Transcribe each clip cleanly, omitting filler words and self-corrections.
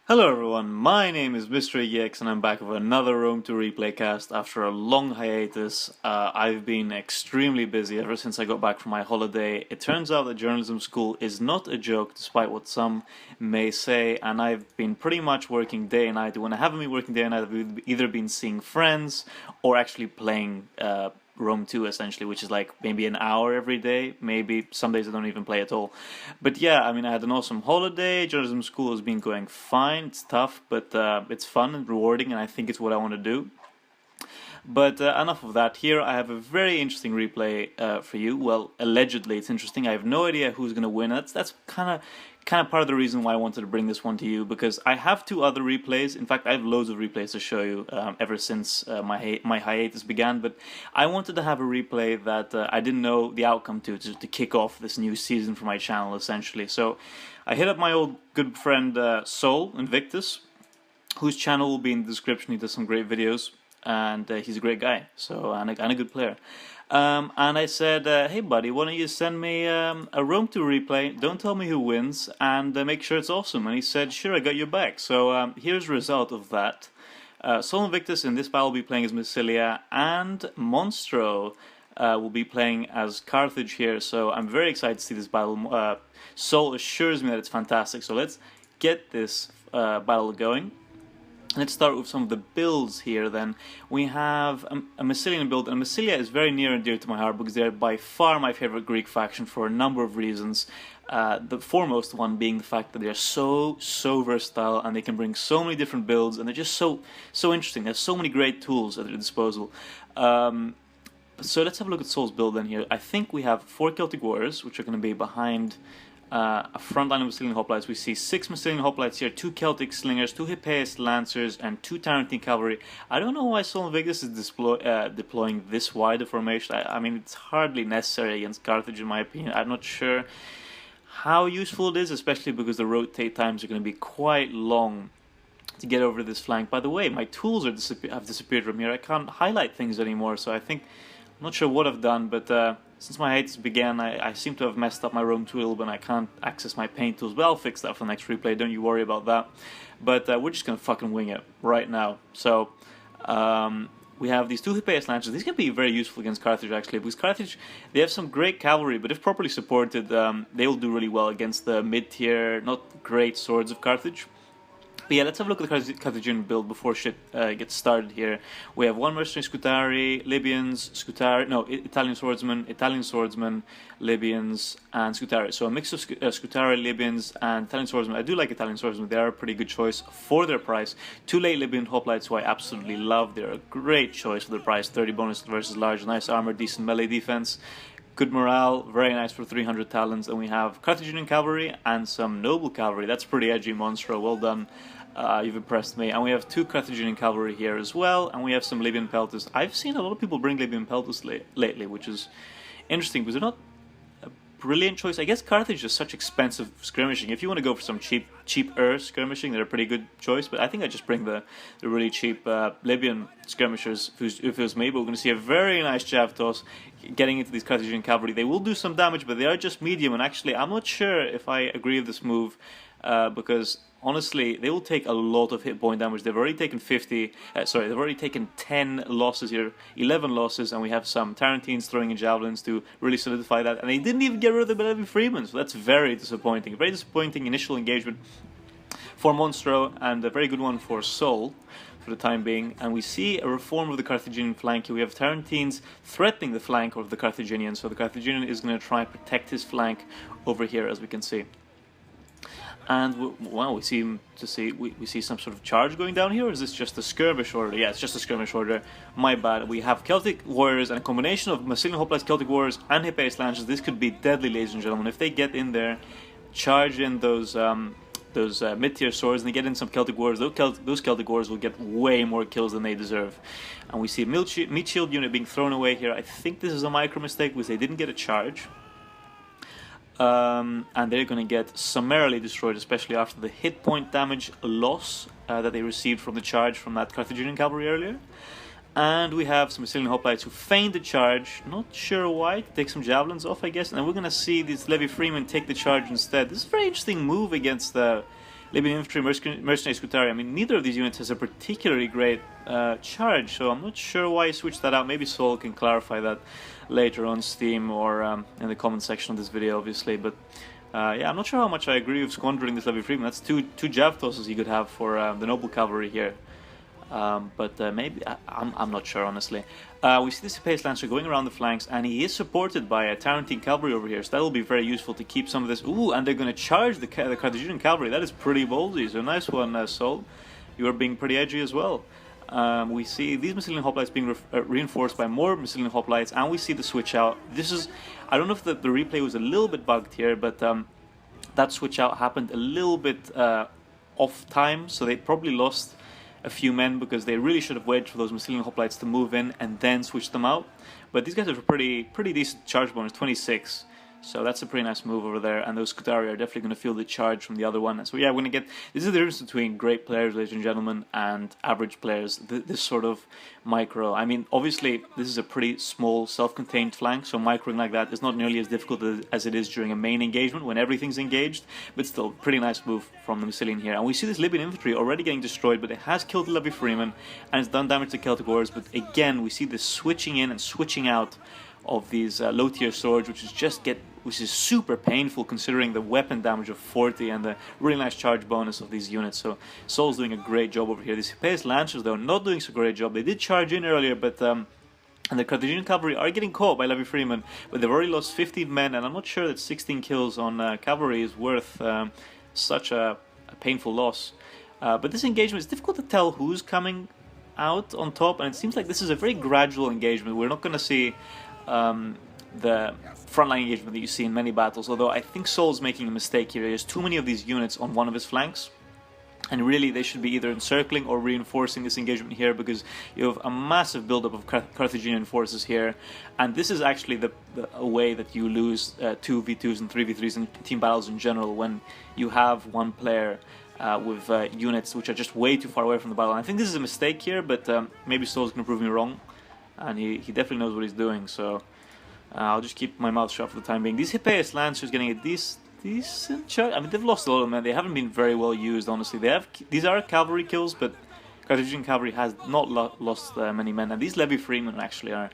Hello everyone, my name is Mr. Iggy and I'm back with another Rome to Replay cast after a long hiatus. I've been extremely busy ever since I got back from my holiday. It turns out that journalism school is not a joke, despite what some may say, and I've been pretty much working day and night. When I haven't been working day and night, I've either been seeing friends or actually playing Rome 2 essentially, which is like maybe an hour every day. Maybe some days I don't even play at all. But yeah, I mean, I had an awesome holiday. Journalism school has been going fine. It's tough, but it's fun and rewarding, and I think it's what I want to do. But enough of that. Here I have a very interesting replay for you. Well, allegedly it's interesting. I have no idea who's going to win. That's kind of part of the reason why I wanted to bring this one to you, because I have two other replays. In fact, I have loads of replays to show you ever since my hiatus began. But I wanted to have a replay that I didn't know the outcome to kick off this new season for my channel, essentially. So I hit up my old good friend Soul Invictus, whose channel will be in the description. He does some great videos, and he's a great guy, so and a good player. And I said, hey buddy, why don't you send me a Rome 2 replay, don't tell me who wins, and make sure it's awesome. And he said, sure, I got your back. So here's the result of that. Sol Invictus in this battle will be playing as Massillia, and Monstro will be playing as Carthage here, so I'm very excited to see this battle. Sol assures me that it's fantastic, so let's get this battle going. Let's start with some of the builds here then. We have a Massilian build, and Massilia is very near and dear to my heart because they're by far my favorite Greek faction for a number of reasons. The foremost one being the fact that they're so versatile and they can bring so many different builds, and they're just so interesting. There's so many great tools at their disposal. So let's have a look at Sol's build then here. I think we have 4 Celtic Warriors, which are going to be behind a front line of Massilian Hoplites. We see 6 Massilian Hoplites here, 2 Celtic Slingers, 2 Hippeis Lancers, and 2 Tarentine Cavalry. I don't know why Sol Invictus is deploying this wide a formation. I mean, it's hardly necessary against Carthage in my opinion. I'm not sure how useful it is, especially because the rotate times are going to be quite long to get over this flank. By the way, my tools have disappeared from here. I can't highlight things anymore, so I'm not sure what I've done, but since my hiatus began, I seem to have messed up my Rome 2 a little bit, and I can't access my paint tools, but I'll fix that for the next replay, don't you worry about that. But we're just going to fucking wing it right now. So we have these 2 Hippeis Lancers. These can be very useful against Carthage, actually, because Carthage, they have some great cavalry, but if properly supported, they will do really well against the mid-tier, not great swords of Carthage. But yeah, let's have a look at the Carthaginian build before shit gets started here. We have 1 mercenary Scutari, Libyans, Italian swordsmen, Libyans, and Scutari. So a mix of Scutari, Libyans, and Italian swordsmen. I do like Italian swordsmen. They are a pretty good choice for their price. 2 late Libyan hoplites, who I absolutely love. They're a great choice for their price. 30 bonus versus large, nice armor, decent melee defense. Good morale, very nice for 300 talents. And we have Carthaginian cavalry and some noble cavalry. That's pretty edgy, Monstro. Well done. You've impressed me. And we have 2 Carthaginian cavalry here as well, and we have some Libyan pelters. I've seen a lot of people bring Libyan pelters lately, which is interesting, because they're not a brilliant choice. I guess Carthage is such expensive skirmishing. If you want to go for some cheaper skirmishing, they're a pretty good choice, but I think I just bring the really cheap Libyan skirmishers if it was me. But we're going to see a very nice jav toss getting into these Carthaginian cavalry. They will do some damage, but they are just medium, and actually I'm not sure if I agree with this move, because honestly, they will take a lot of hit point damage. They've already taken they've already taken 10 losses here, 11 losses, and we have some Tarentines throwing in javelins to really solidify that. And they didn't even get rid of the Belevi Freeman, so that's very disappointing. Very disappointing initial engagement for Monstro, and a very good one for Sol for the time being. And we see a reform of the Carthaginian flank here. We have Tarentines threatening the flank of the Carthaginian, so the Carthaginian is going to try and protect his flank over here, as we can see. And well, we see some sort of charge going down here, or is this just a skirmish order? Yeah, it's just a skirmish order. My bad. We have Celtic Warriors and a combination of Massilian Hoplites, Celtic Warriors, and Hippeis Lancers. This could be deadly, ladies and gentlemen. If they get in there, charge in those mid-tier swords, and they get in some Celtic Warriors, those Celtic Warriors will get way more kills than they deserve. And we see a meat shield unit being thrown away here. I think this is a micro mistake because they didn't get a charge. And they're going to get summarily destroyed, especially after the hit point damage loss that they received from the charge from that Carthaginian cavalry earlier. And we have some Massilian hoplites who feigned the charge, not sure why, to take some javelins off, I guess. And we're going to see these Levy Freemen take the charge instead. This is a very interesting move against Libyan Infantry, Mercenary Scutari. I mean, neither of these units has a particularly great charge, so I'm not sure why he switched that out. Maybe Sol can clarify that later on Steam or in the comment section of this video, obviously. But yeah, I'm not sure how much I agree with squandering this Levy Freeman. That's two Jav tosses he could have for the Noble Cavalry here. But maybe, I'm not sure, honestly. We see this Pace Lancer going around the flanks, and he is supported by a Tarantine Cavalry over here, so that'll be very useful to keep some of this. Ooh, and they're going to charge the Carthaginian Cavalry. That is pretty ballsy, so nice one, Sol. You are being pretty edgy as well. We see these Massillian hoplites being reinforced by more Massillian hoplites, and we see the switch out. This is, I don't know if the replay was a little bit bugged here, but that switch out happened a little bit off time, so they probably lost a few men because they really should have waited for those Massillian hoplites to move in and then switch them out. But these guys have a pretty decent charge bonus, 26. So that's a pretty nice move over there, and those Scutari are definitely going to feel the charge from the other one. So yeah, we're going to get, this is the difference between great players, ladies and gentlemen, and average players, this sort of micro. I mean, obviously, this is a pretty small, self-contained flank, so microing like that is not nearly as difficult as it is during a main engagement, when everything's engaged, but still, pretty nice move from the Massillian here. And we see this Libyan infantry already getting destroyed, but it has killed the Levy Freeman, and it's done damage to Celtic Warriors, but again, we see this switching in and switching out of these low-tier swords, which is super painful considering the weapon damage of 40 and the really nice charge bonus of these units. So Sol's doing a great job over here. These Pace Lancers, though, not doing so great a job. They did charge in earlier, but and the Carthaginian Cavalry are getting caught by Levy Freeman, but they've already lost 15 men, and I'm not sure that 16 kills on cavalry is worth such a painful loss. But this engagement, it's difficult to tell who's coming out on top, and it seems like this is a very gradual engagement. We're not going to see the frontline engagement that you see in many battles, although I think Sol's making a mistake here. He has too many of these units on one of his flanks, and really they should be either encircling or reinforcing this engagement here, because you have a massive buildup of Carthaginian forces here, and this is actually a way that you lose 2v2s and 3v3s in team battles in general, when you have one player with units which are just way too far away from the battle. And I think this is a mistake here, but maybe Sol's going to prove me wrong, and he definitely knows what he's doing, so I'll just keep my mouth shut for the time being. These Hippeus Lancers getting a decent charge. I mean, they've lost a lot of men. They haven't been very well used, honestly. These are cavalry kills, but Carthaginian cavalry has not lost many men. And these Levy Freemen actually are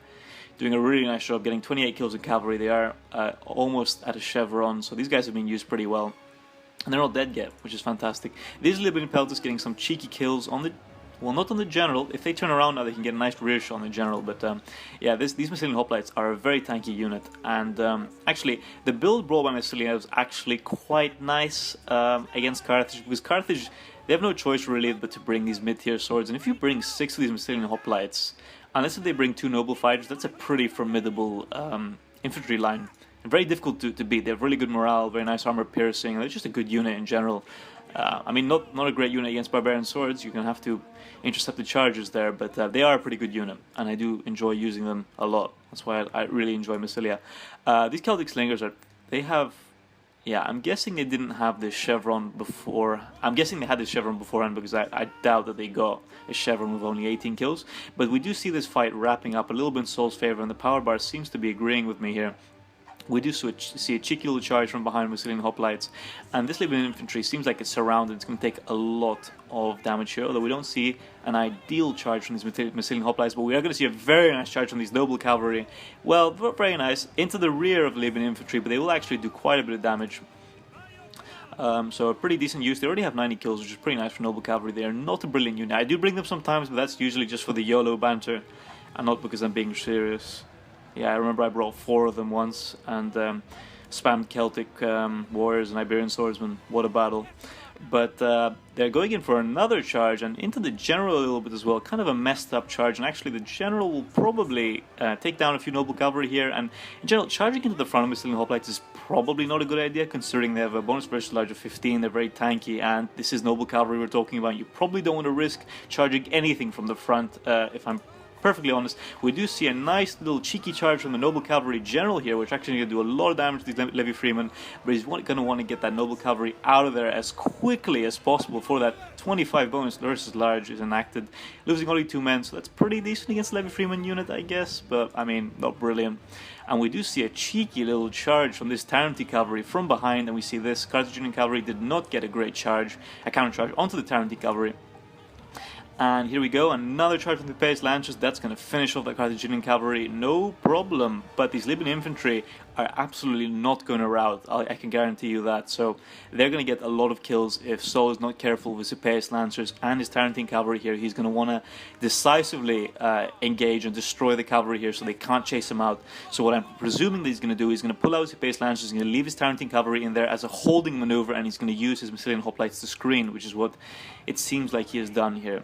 doing a really nice job, getting 28 kills in cavalry. They are almost at a chevron, so these guys have been used pretty well. And they're not dead yet, which is fantastic. These Libyan Pelters getting some cheeky kills on the... Well, not on the general. If they turn around now, they can get a nice rear shot on the general. But yeah, these Massillian hoplites are a very tanky unit. And actually, the build brought by Massillia was actually quite nice against Carthage, because Carthage, they have no choice really but to bring these mid-tier swords. And if you bring 6 of these Massillian hoplites, unless if they bring 2 noble fighters, that's a pretty formidable infantry line. And very difficult to beat. They have really good morale, very nice armor piercing, and they're just a good unit in general. I mean, not a great unit against barbarian swords. You're going to have to intercept the charges there, but they are a pretty good unit, and I do enjoy using them a lot. That's why I really enjoy Massillia. These Celtic Slingers they have, yeah, I'm guessing they didn't have this chevron before. I'm guessing they had this chevron beforehand, because I doubt that they got a chevron with only 18 kills. But we do see this fight wrapping up a little bit in Sol's favor, and the power bar seems to be agreeing with me here. We do see a cheeky little charge from behind Massillian hoplites, and this Libyan infantry seems like it's surrounded. It's going to take a lot of damage here, although we don't see an ideal charge from these Massillian hoplites, but we are going to see a very nice charge from these noble cavalry. Well, very nice, into the rear of Libyan infantry, but they will actually do quite a bit of damage. So a pretty decent use. They already have 90 kills, which is pretty nice for noble cavalry. They are not a brilliant unit. I do bring them sometimes, but that's usually just for the YOLO banter, and not because I'm being serious. Yeah, I remember I brought 4 of them once, and spammed Celtic warriors and Iberian swordsmen. What a battle. But they're going in for another charge, and into the general a little bit as well. Kind of a messed up charge, and actually the general will probably take down a few noble cavalry here. And in general, charging into the front of Massillian hoplites is probably not a good idea, considering they have a bonus versus large of 15, they're very tanky, and this is noble cavalry we're talking about. You probably don't want to risk charging anything from the front, if I'm perfectly honest, we do see a nice little cheeky charge from the Noble Cavalry General here, which actually going to do a lot of damage to these Levy Freemen, but he's going to want to get that Noble Cavalry out of there as quickly as possible before that 25 bonus versus large is enacted. Losing only 2 men, so that's pretty decent against the Levy Freeman unit, I guess, but I mean, not brilliant. And we do see a cheeky little charge from this Tarrantine Cavalry from behind, and we see this Carthaginian Cavalry did not get a great charge, a counter charge onto the Tarrantine Cavalry. And here we go, another charge from the Pace Lancers. That's going to finish off the Carthaginian Cavalry, no problem. But these Libyan infantry are absolutely not going to rout, I can guarantee you that. So they're going to get a lot of kills if Sol is not careful with his Pace Lancers and his Tarrantine Cavalry here. He's going to want to decisively engage and destroy the cavalry here so they can't chase him out. So what I'm presuming that he's going to do is he's going to pull out his Pace Lancers, he's going to leave his Tarrantine Cavalry in there as a holding maneuver, and he's going to use his Massillian hoplites to screen, which is what it seems like he has done here.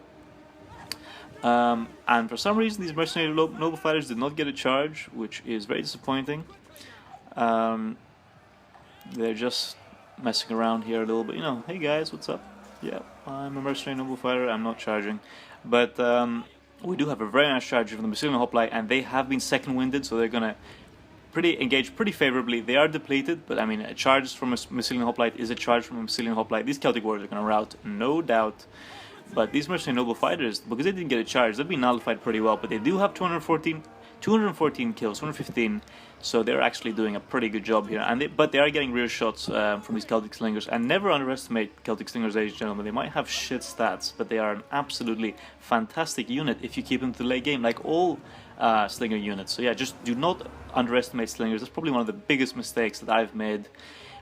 And for some reason these mercenary noble fighters did not get a charge, which is very disappointing. They're just messing around here a little bit, you know, hey guys, what's up? Yeah, I'm a mercenary noble fighter, I'm not charging. But we do have a very nice charge from the Massillian hoplite, and they have been second winded, so they're gonna engage pretty favorably. They are depleted, but I mean, a charge from a Massillian hoplite is a charge from a Massillian hoplite. These Celtic warriors are gonna rout, no doubt. But these mercenary noble fighters, because they didn't get a charge, they've been nullified pretty well. But they do have 214 kills, 215, so they're actually doing a pretty good job here. But they are getting rear shots from these Celtic Slingers. And never underestimate Celtic Slingers, ladies and gentlemen. They might have shit stats, but they are an absolutely fantastic unit if you keep them to the late game, like all Slinger units. So yeah, just do not underestimate Slingers. That's probably one of the biggest mistakes that I've made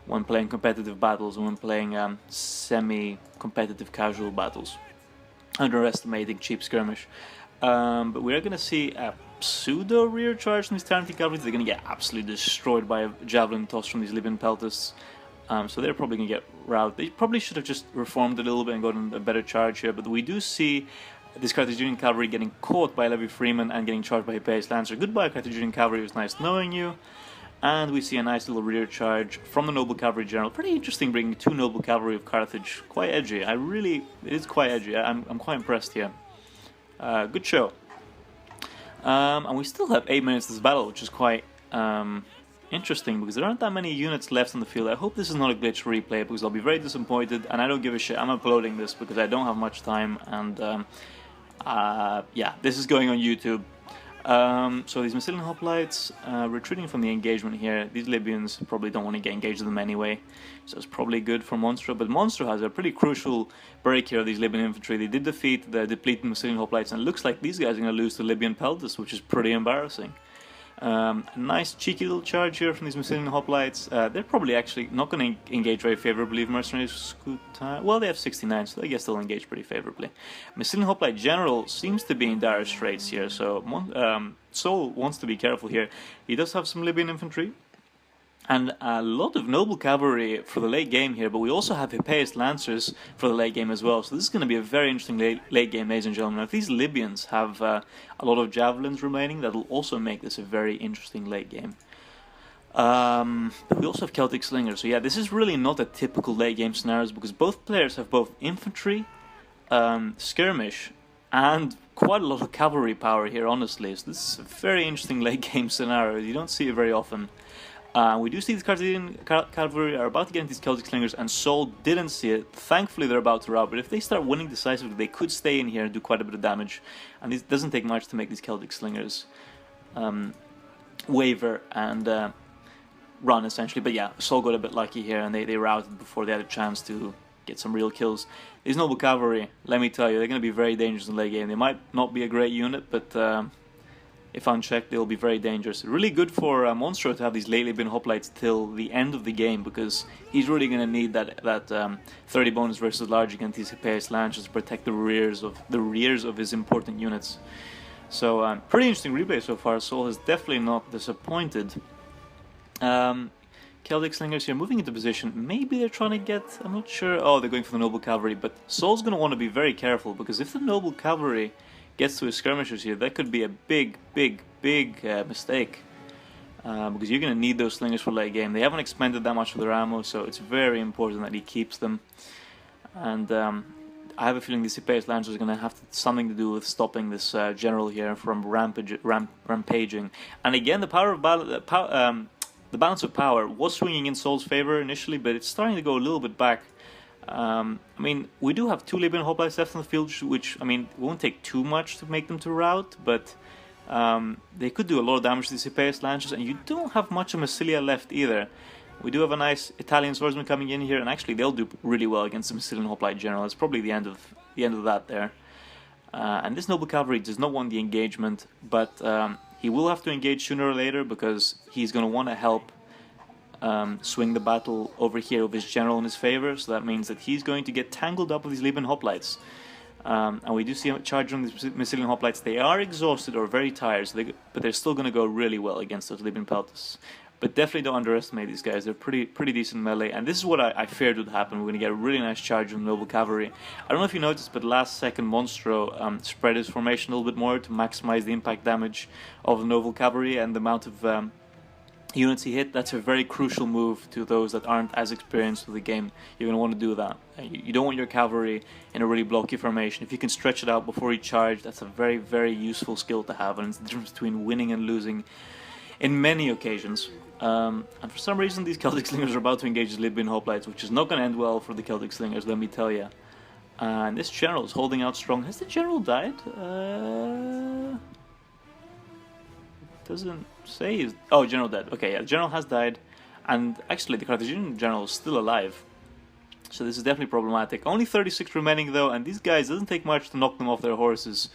when playing competitive battles and when playing semi-competitive casual battles. Underestimating cheap skirmish. But we're going to see a pseudo rear charge from these Tarrantine Cavalry. They're going to get absolutely destroyed by a javelin toss from these Libyan peltasts. So they're probably going to get routed. They probably should have just reformed a little bit and gotten a better charge here. But we do see this Carthaginian Cavalry getting caught by Levy Freeman and getting charged by a Pace Lancer. Goodbye, Carthaginian Cavalry. It was nice knowing you. And we see a nice little rear charge from the Noble Cavalry General. Pretty interesting bringing 2 Noble Cavalry of Carthage. Quite edgy. It is quite edgy. I'm quite impressed here. Good show. And we still have 8 minutes to this battle, which is quite interesting because there aren't that many units left on the field. I hope this is not a glitch replay because I'll be very disappointed, and I don't give a shit. I'm uploading this because I don't have much time, and yeah, this is going on YouTube. So these Massillian hoplites retreating from the engagement here. These Libyans probably don't want to get engaged with them anyway, so it's probably good for Monstro. But Monstro has a pretty crucial break here of these Libyan infantry. They did defeat the depleted Massillian hoplites, and it looks like these guys are going to lose to Libyan peltasts, which is pretty embarrassing. Nice cheeky little charge here from these Massillian hoplites. They're probably actually not going to engage very favorably if mercenaries scoot. Well, they have 69, so I guess they'll engage pretty favorably. Massillian hoplite General seems to be in dire straits here, so Sol wants to be careful here. He does have some Libyan infantry and a lot of noble cavalry for the late game here, but we also have Hippeus Lancers for the late game as well, so this is going to be a very interesting late game, ladies and gentlemen. If these Libyans have a lot of javelins remaining, that'll also make this a very interesting late game. But we also have Celtic Slingers, so yeah, this is really not a typical late game scenario because both players have both infantry, skirmish, and quite a lot of cavalry power here, honestly. So this is a very interesting late game scenario. You don't see it very often. We do see these Carthaginian cavalry are about to get into these Celtic Slingers, and Sol didn't see it. Thankfully, they're about to rout, but if they start winning decisively, they could stay in here and do quite a bit of damage. And it doesn't take much to make these Celtic Slingers waver and run, essentially. But yeah, Sol got a bit lucky here, and they routed before they had a chance to get some real kills. These noble cavalry, let me tell you, they're going to be very dangerous in the late game. They might not be a great unit, but if unchecked, they'll be very dangerous. Really good for Monstro to have these late Libyan hoplites till the end of the game, because he's really going to need that 30 bonus versus large against these Hippeus Lancers to protect the rears of his important units. So pretty interesting replay so far. Sol has definitely not disappointed. Celtic Slingers here moving into position. Maybe they're trying to get, I'm not sure. Oh, they're going for the Noble Cavalry, but Sol's going to want to be very careful, because if the Noble Cavalry gets to his skirmishers here, that could be a big mistake. Because you're going to need those Slingers for late game. They haven't expended that much of their ammo, so it's very important that he keeps them. And I have a feeling the Cipaeus Lancers are going to have something to do with stopping this general here from rampaging. And again, the the balance of power was swinging in Sol's favor initially, but it's starting to go a little bit back. I mean, we do have 2 Libyan hoplites left on the field, which, I mean, won't take too much to make them to rout, but they could do a lot of damage to the Cipaeus Lancers, and you don't have much of Massillia left either. We do have a nice Italian swordsman coming in here, and actually they'll do really well against the Massilian hoplite general. It's probably the end of that there. And this noble cavalry does not want the engagement, but he will have to engage sooner or later because he's going to want to help swing the battle over here with his general in his favor. So that means that he's going to get tangled up with these Libyan hoplites. And we do see a charge on these Massilian hoplites. They are exhausted or very tired, so but they're still going to go really well against those Libyan peltas. But definitely don't underestimate these guys. They're pretty decent melee, and this is what I feared would happen. We're going to get a really nice charge on the noble cavalry. I don't know if you noticed, but last second Monstro spread his formation a little bit more to maximize the impact damage of the noble cavalry and the amount of units he hit. That's a very crucial move to those that aren't as experienced with the game. You're going to want to do that. You don't want your cavalry in a really blocky formation. If you can stretch it out before you charge, that's a very useful skill to have, and it's the difference between winning and losing in many occasions. And for some reason these Celtic Slingers are about to engage the Libyan hoplites, which is not going to end well for the Celtic Slingers, let me tell you. And this general is holding out strong. Has the general died? Doesn't say. Oh, general dead. Okay, yeah, the general has died, and actually the Carthaginian general is still alive. So this is definitely problematic. Only 36 remaining though, and these guys, doesn't take much to knock them off their horses.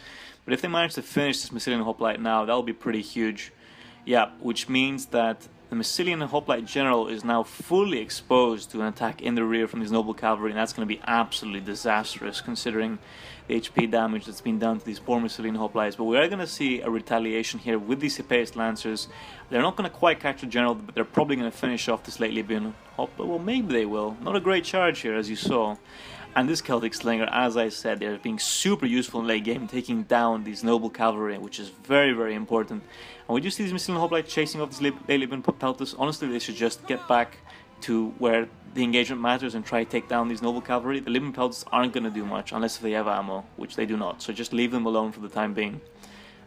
But if they manage to finish this Massilian hoplite now, that'll be pretty huge. Yeah, which means that the Massilian hoplite general is now fully exposed to an attack in the rear from these noble cavalry, and that's going to be absolutely disastrous considering the HP damage that's been done to these poor Massilian hoplites. But we are going to see a retaliation here with these Cipaeus Lancers. They're not going to quite catch the general, but they're probably going to finish off this late Libyan hoplite. Well, maybe they will. Not a great charge here, as you saw. And this Celtic Slinger, as I said, they're being super useful in late game, taking down these noble cavalry, which is very important. And we do see these Massilian hoplites chasing off these late Libyan peltas. Honestly, they should just get back to where the engagement matters and try to take down these noble cavalry. The Libyan peltas aren't going to do much unless they have ammo, which they do not. So just leave them alone for the time being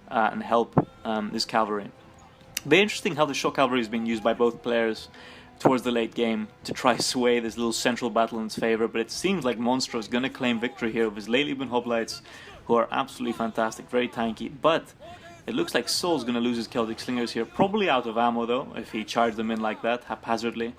and help this cavalry. Very interesting how the shock cavalry is being used by both players towards the late game to try sway this little central battle in its favor, but it seems like Monstro is going to claim victory here with his late Libyan hoplites, who are absolutely fantastic, very tanky. But it looks like Sol's going to lose his Celtic Slingers here, probably out of ammo though, if he charged them in like that, haphazardly.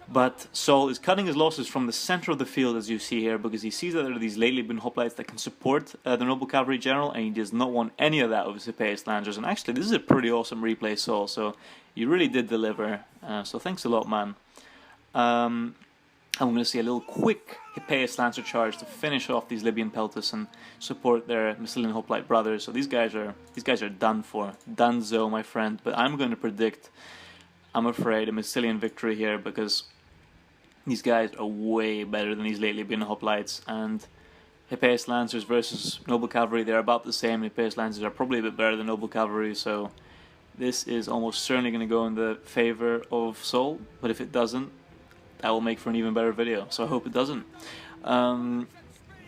But Sol is cutting his losses from the center of the field, as you see here, because he sees that there are these late Libyan hoplites that can support the noble cavalry general, and he does not want any of that with his Cipaeus Lancers. And actually, this is a pretty awesome replay, Sol, so you really did deliver. So thanks a lot, man. And we're going to see a little quick Cipaeus Lancer charge to finish off these Libyan peltas and support their Massilian hoplite brothers. So these guys are done for, donezo, my friend. But I'm going to predict, I'm afraid, a Massilian victory here, because these guys are way better than these late Libyan hoplites, and Cipaeus Lancers versus noble cavalry, they're about the same. Cipaeus Lancers are probably a bit better than noble cavalry, so this is almost certainly going to go in the favor of Sol. But if it doesn't, that will make for an even better video, so I hope it doesn't.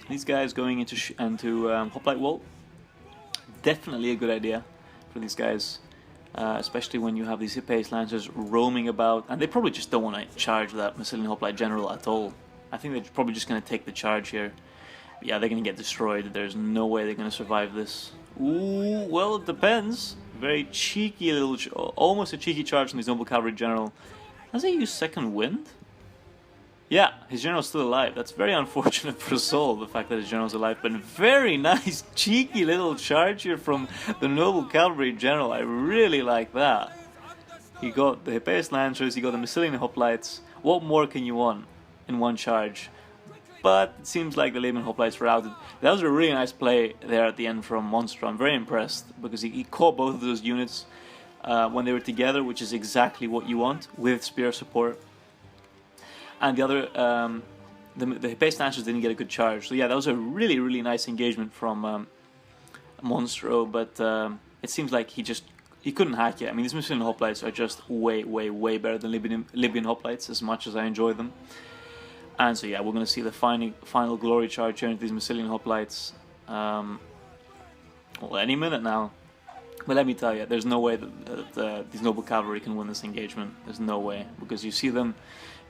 These guys going into hoplite wall, definitely a good idea for these guys. Especially when you have these Cipaeus Lancers roaming about, and they probably just don't want to charge that Massilian hoplite general at all. I think they're probably just going to take the charge here. But yeah, they're going to get destroyed. There's no way they're going to survive this. Ooh, well, it depends. Very cheeky little, almost a cheeky charge from his noble cavalry general. Has he used second wind? Yeah, his general's still alive. That's very unfortunate for Sol, the fact that his general's alive. But very nice, cheeky little charge here from the noble cavalry general. I really like that. He got the Cipaeus Lancers, he got the Massilian hoplites. What more can you want in one charge? But it seems like the Libyan hoplites were routed. That was a really nice play there at the end from Monstro. I'm very impressed, because he caught both of those units when they were together, which is exactly what you want with spear support. And the other, the Cipaeus Lancers didn't get a good charge. So yeah, that was a really nice engagement from Monstro, but it seems like he couldn't hack it. I mean, these Massilian hoplites are just way better than Libyan hoplites, as much as I enjoy them. And so yeah, we're going to see the final glory charge here into these Massillian hoplites. Well, any minute now. But let me tell you, there's no way that these noble cavalry can win this engagement. There's no way, because you see them,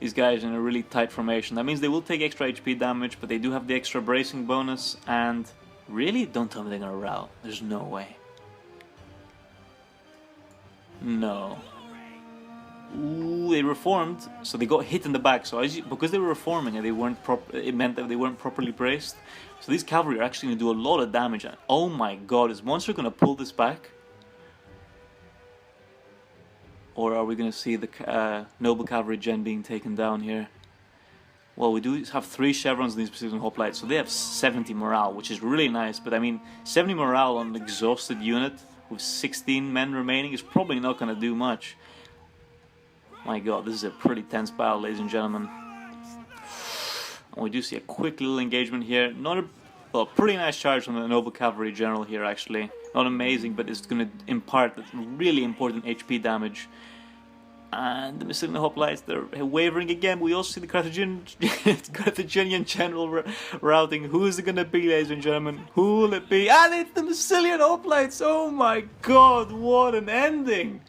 these guys in a really tight formation. That means they will take extra HP damage, but they do have the extra bracing bonus, and really, don't tell me they're gonna rout. There's no way. No. Ooh, they reformed, so they got hit in the back. So because they were reforming and it meant that they weren't properly braced. So these cavalry are actually gonna do a lot of damage. And oh my god, is Monstro gonna pull this back? Or are we going to see the noble cavalry gen being taken down here? Well, we do have 3 chevrons in these precision hoplites, so they have 70 morale, which is really nice. But I mean, 70 morale on an exhausted unit with 16 men remaining is probably not going to do much. My god, this is a pretty tense battle, ladies and gentlemen. And we do see a quick little engagement here. Not a well, pretty nice charge from the noble cavalry general here, actually. Not amazing, but it's going to impart really important HP damage. And the Massillian hoplites, they're wavering again. We also see the Carthaginian general routing. Who is it going to be, ladies and gentlemen? Who will it be? And it's the Massillian hoplites! Oh my god, what an ending!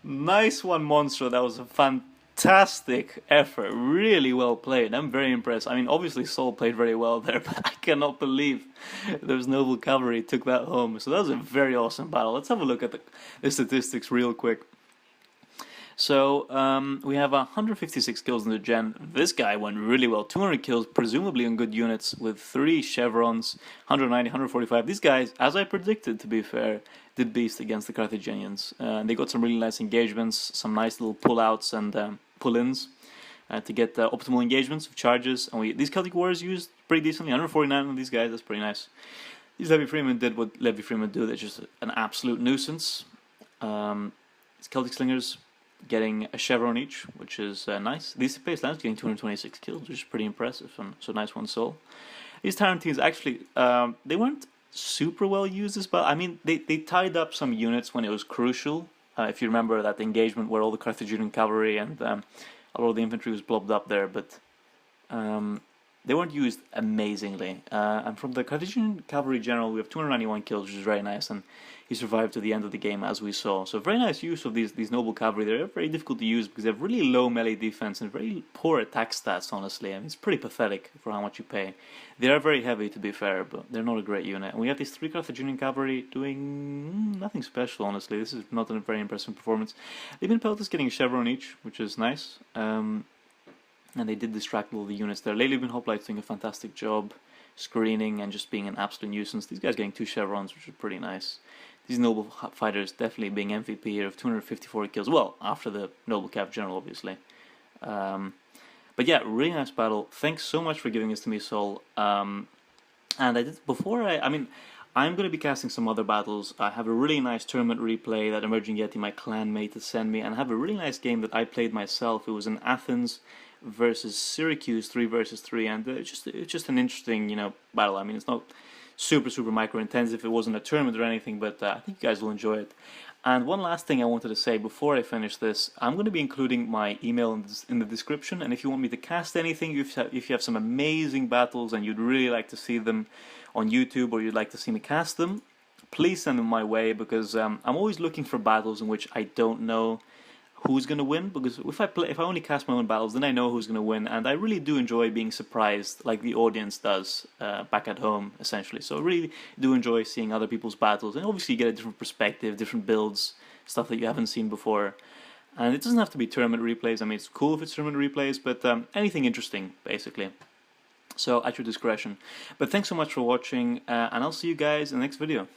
Nice one, Monstro. That was a fantastic effort. Really well played. I'm very impressed. I mean, obviously Sol played very well there, but I cannot believe those noble cavalry took that home. So that was a very awesome battle. Let's have a look at the statistics real quick. So we have 156 kills in the gen. This guy went really well. 200 kills, presumably on good units, with 3 chevrons, 190, 145. These guys, as I predicted, to be fair, did beast against the Carthaginians. They got some really nice engagements, some nice little pull-outs and pull-ins to get optimal engagements of charges. And these Celtic Warriors used pretty decently. 149 of these guys, that's pretty nice. These Levy Freemen did what Levy Freemen do. They're just an absolute nuisance. These Celtic Slingers getting a chevron each, which is nice. These Pace Lands getting 226 kills, which is pretty impressive, and so nice one soul. These Tarantines actually, they weren't super well used as well. I mean, they tied up some units when it was crucial. If you remember that engagement where all the Carthaginian cavalry and a lot of the infantry was blobbed up there, but they weren't used amazingly. And from the Carthaginian cavalry general, we have 291 kills, which is very nice, and he survived to the end of the game, as we saw. So very nice use of these noble cavalry. They're very difficult to use because they have really low melee defense and very poor attack stats, honestly. I mean, it's pretty pathetic for how much you pay. They are very heavy, to be fair, but they're not a great unit. And we have these 3 Carthaginian cavalry doing nothing special, honestly. This is not a very impressive performance. Legion Peltas getting a chevron each, which is nice. And they did distract all the units there. Legion Hoplites doing a fantastic job screening and just being an absolute nuisance. These guys getting 2 chevrons, which is pretty nice. These noble fighters definitely being MVP here of 254 kills. Well, after the noble cav general, obviously. But yeah, really nice battle. Thanks so much for giving this to me, Sol. And I did before I mean, I'm going to be casting some other battles. I have a really nice tournament replay that Emerging Yeti, my clan mate, to send me, and I have a really nice game that I played myself. It was in Athens versus Syracuse, 3 versus 3, and it's just an interesting, you know, battle. I mean, it's not super micro intensive. It wasn't a tournament or anything, but I think you guys will enjoy it. And one last thing I wanted to say before I finish this, I'm going to be including my email in the description, and if you want me to cast anything, if you have some amazing battles and you'd really like to see them on YouTube, or you'd like to see me cast them, please send them my way, because I'm always looking for battles in which I don't know who's going to win, because if I only cast my own battles, then I know who's going to win, and I really do enjoy being surprised, like the audience does back at home, essentially. So I really do enjoy seeing other people's battles, and obviously you get a different perspective, different builds, stuff that you haven't seen before. And it doesn't have to be tournament replays. I mean, it's cool if it's tournament replays, but anything interesting, basically. So at your discretion. But thanks so much for watching, and I'll see you guys in the next video.